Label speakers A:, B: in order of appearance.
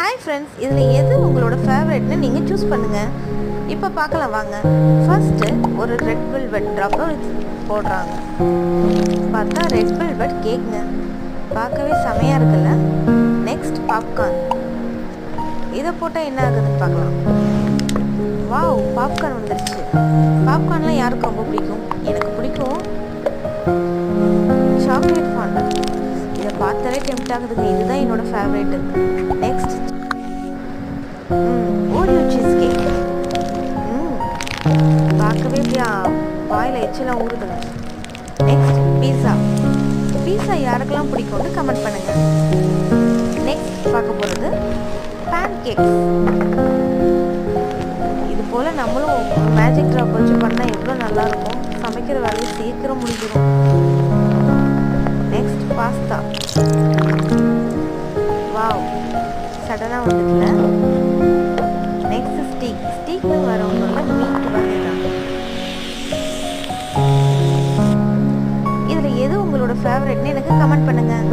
A: Hi friends, இதில் எது உங்களோட ஃபேவரட்னு நீங்கள் சூஸ் பண்ணுங்கள். இப்போ பார்க்கலாம் வாங்க. ஃபர்ஸ்ட்டு ஒரு ரெட் வெல்வெட் ட்ராப்பர் போடுறாங்க. பார்த்தா ரெட் வெல்வெட் கேக்குங்க, பார்க்கவே செமையாக இருக்குல்ல. நெக்ஸ்ட் பாப்கார்ன், இதை போட்டால் என்ன ஆகுதுன்னு பார்க்கலாம். வாவ், பாப்கார்ன் வந்துருச்சு. பாப்கார்ன்லாம் யாருக்கு ரொம்ப பிடிக்கும்? எனக்கு பிடிக்கும். சாக்லேட் ஃபாண்டா, இதை பார்த்தாலே டெம்ப்ட் ஆகுதுங்க. இதுதான் என்னோட favourite. Next Oreo cheesecake. பார்க்கவே இப்படியா வாயில் எச்சலாம் ஊறுதுங்க. நெக்ஸ்ட் பீஸா. பீஸா யாருக்கெல்லாம் பிடிக்கும்னு கமெண்ட் பண்ணுங்கள். நெக்ஸ்ட் பார்க்க போகிறது பேன் கேக்ஸ். இது போல் நம்மளும் மேஜிக் ட்ராப் வச்சு பண்ணால் எவ்வளோ நல்லாயிருக்கும். சமைக்கிற வேலையை சீக்கிரம் முடிஞ்சிடும். Next pasta. வாவ், சடனாக வந்துட்டுல. நெக்ஸ்ட் ஸ்டீக்னு வரவங்கள மீட் வகைதான். இதில் எது உங்களோட ஃபேவரட்னு எனக்கு கமெண்ட் பண்ணுங்கள்.